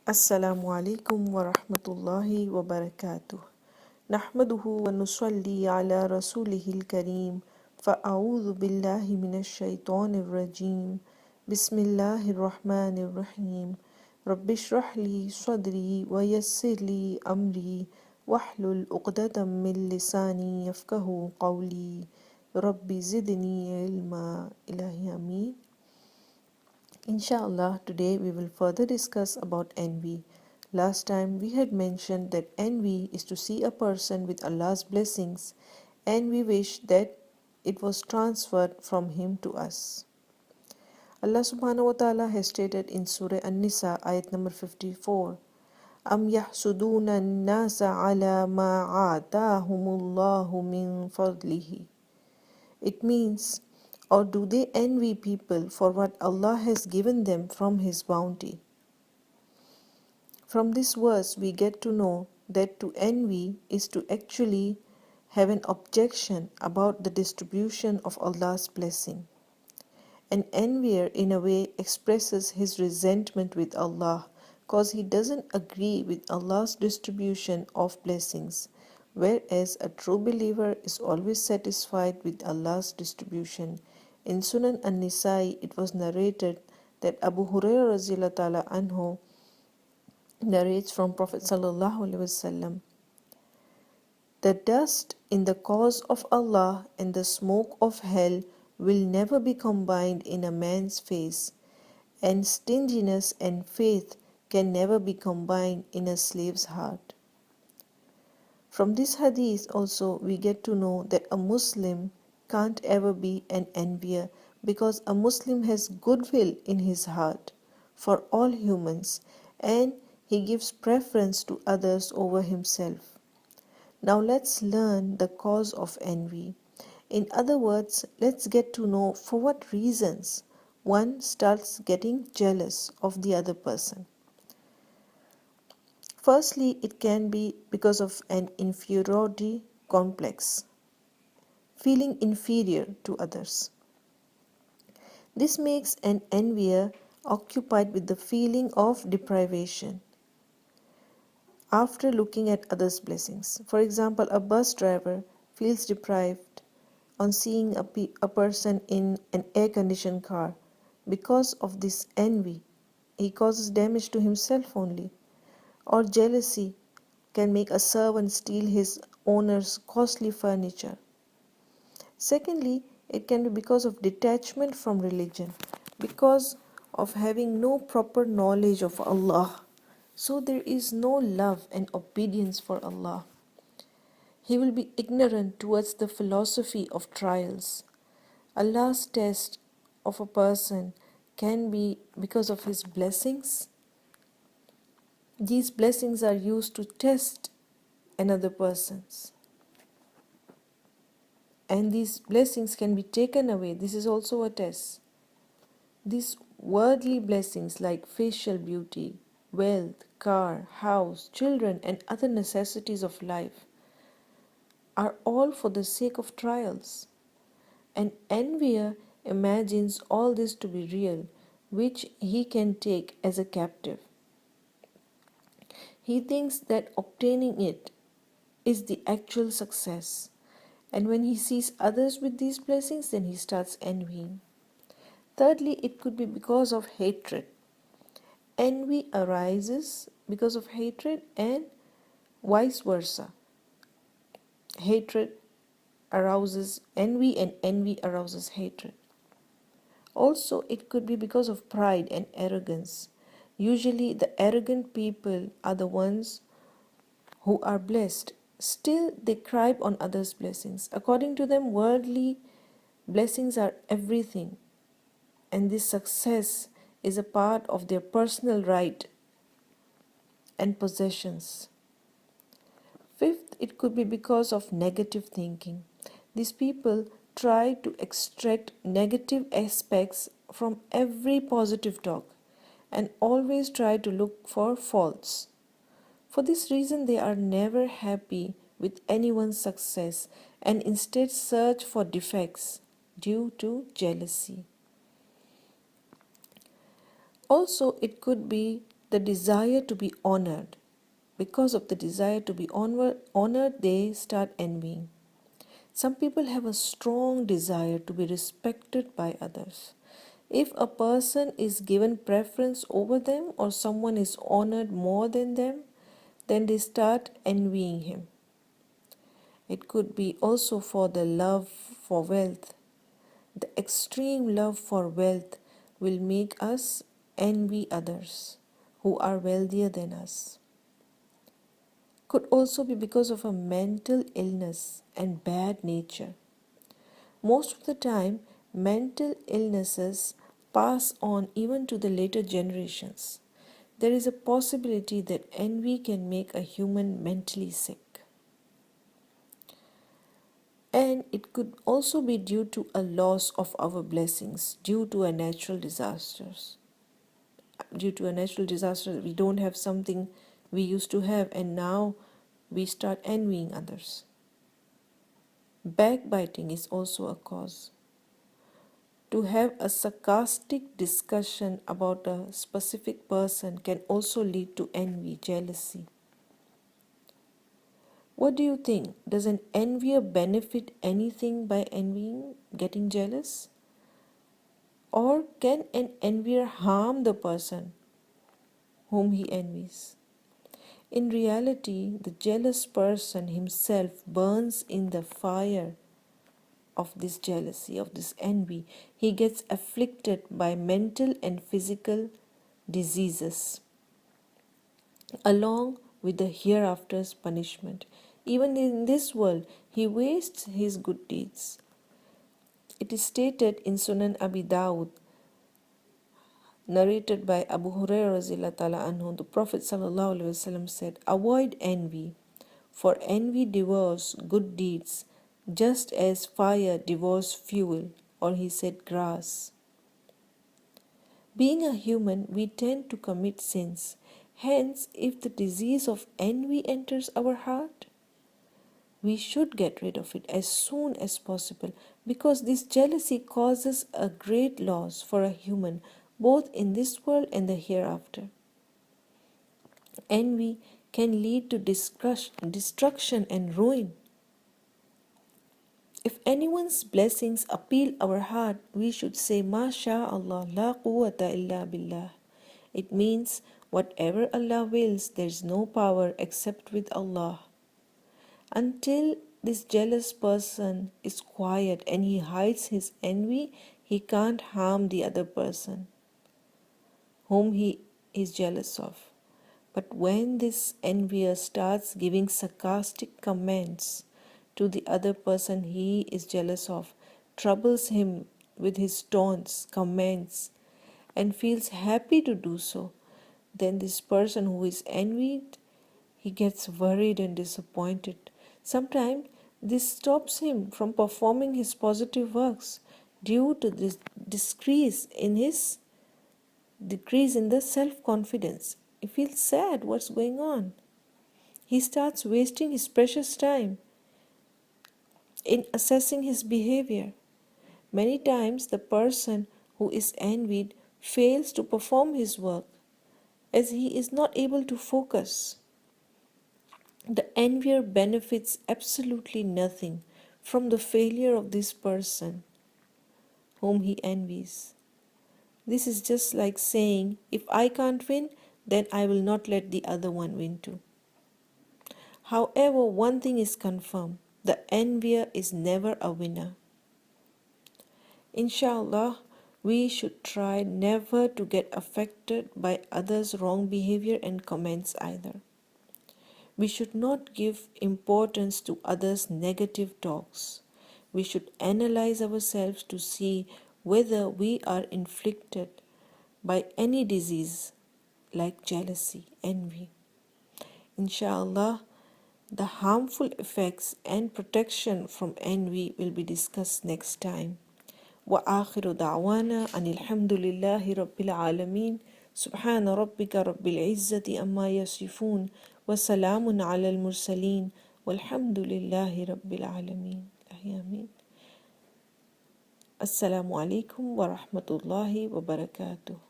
Assalamu alaikum wa rahmatullahi wa barakatuh. Nahmaduhu wa nusalli ala rasulihil kareem. Fa'a'udhu billahi minash shaitanir rajim. Bismillahir rahmanir rahim. Rabbi shrah li sadri wa yassir li amri wahlul uqdatam min lisani yafqahu qawli. Rabbi zidni ilma. Ilahi ameen. Inshallah, today we will further discuss about envy. Last time we had mentioned that envy is to see a person with Allah's blessings and we wish that it was transferred from him to us. Allah subhanahu wa ta'ala has stated in Surah An-Nisa ayat number 54, Am yahsuduna an-nasa ala ma atahumullahu min fadlihi. It means, or do they envy people for what Allah has given them from His bounty? From this verse, we get to know that to envy is to actually have an objection about the distribution of Allah's blessing. An envier, in a way, expresses his resentment with Allah because he doesn't agree with Allah's distribution of blessings, whereas a true believer is always satisfied with Allah's distribution. In Sunan An-Nisa'i, it was narrated that Abu Hurairah radhiyallahu ta'ala anhu narrates from Prophet sallallahu alaihi wasallam, the dust in the cause of Allah and the smoke of hell will never be combined in a man's face, and stinginess and faith can never be combined in a slave's heart. From this hadith also we get to know that a Muslim can't ever be an envier, because a Muslim has goodwill in his heart for all humans and he gives preference to others over himself. Now let's learn the cause of envy. In other words, let's get to know for what reasons one starts getting jealous of the other person. Firstly, it can be because of an inferiority complex, feeling inferior to others. This makes an envier occupied with the feeling of deprivation after looking at others' blessings. For example, a bus driver feels deprived on seeing a person in an air-conditioned car. Because of this envy, he causes damage to himself only. Or jealousy can make a servant steal his owner's costly furniture. Secondly, it can be because of detachment from religion, because of having no proper knowledge of Allah. So there is no love and obedience for Allah. He will be ignorant towards the philosophy of trials. Allah's test of a person can be because of His blessings. These blessings are used to test another person's. And these blessings can be taken away. This is also a test. These worldly blessings like facial beauty, wealth, car, house, children, and other necessities of life are all for the sake of trials. An envier imagines all this to be real, which he can take as a captive. He thinks that obtaining it is the actual success. And when he sees others with these blessings, then he starts envying. Thirdly, it could be because of hatred. Envy arises because of hatred and vice versa. Hatred arouses envy and envy arouses hatred. Also, it could be because of pride and arrogance. Usually, the arrogant people are the ones who are blessed. Still, they cry on others' blessings. According to them, worldly blessings are everything, and this success is a part of their personal right and possessions. Fifth, it could be because of negative thinking. These people try to extract negative aspects from every positive talk and always try to look for faults. For this reason, they are never happy with anyone's success and instead search for defects due to jealousy. Also, it could be the desire to be honored. Because of the desire to be honored, they start envying. Some people have a strong desire to be respected by others. If a person is given preference over them or someone is honored more than them, then they start envying him. It could be also for the love for wealth. The extreme love for wealth will make us envy others who are wealthier than us. Could also be because of a mental illness and bad nature. Most of the time, mental illnesses pass on even to the later generations. There is a possibility that envy can make a human mentally sick. And it could also be due to a loss of our blessings due to a natural disasters. Due to a natural disaster, we don't have something we used to have, and now we start envying others. Backbiting is also a cause. To have a sarcastic discussion about a specific person can also lead to envy, jealousy. What do you think? Does an envier benefit anything by envying, getting jealous? Or can an envier harm the person whom he envies? In reality, the jealous person himself burns in the fire of this jealousy, of this envy. He gets afflicted by mental and physical diseases, along with the hereafter's punishment. Even in this world, he wastes his good deeds. It is stated in Sunan Abi Dawud, narrated by Abu Hurairah anhu, the Prophet ﷺ said, "Avoid envy, for envy devours good deeds, just as fire devours fuel," or he said grass. Being a human, we tend to commit sins. Hence, if the disease of envy enters our heart, we should get rid of it as soon as possible, because this jealousy causes a great loss for a human, both in this world and the hereafter. Envy can lead to destruction and ruin. If anyone's blessings appeal our heart, we should say, Masha Allah, la quwwata illa billah. It means, whatever Allah wills, there is no power except with Allah. Until this jealous person is quiet and he hides his envy, he can't harm the other person whom he is jealous of. But when this envier starts giving sarcastic comments to the other person he is jealous of, troubles him with his taunts, comments, and feels happy to do so, then this person who is envied, he gets worried and disappointed. Sometimes this stops him from performing his positive works due to this decrease in the self-confidence. He feels sad. What's going on? He starts wasting his precious time in assessing his behavior. Many times the person who is envied fails to perform his work as he is not able to focus. The envier benefits absolutely nothing from the failure of this person whom he envies. This is just like saying, if I can't win, then I will not let the other one win too. However, one thing is confirmed, the envier is never a winner. Inshallah, we should try never to get affected by others' wrong behavior and comments either. We should not give importance to others' negative talks. We should analyze ourselves to see whether we are inflicted by any disease like jealousy, envy. Inshallah, the harmful effects and protection from envy will be discussed next time. وآخر دعوانا أن الحمد لله رب العالمين سبحان ربك رب العزة أما يصفون وسلام على المرسلين والحمد لله رب العالمين. آمين. السلام عليكم ورحمة الله وبركاته.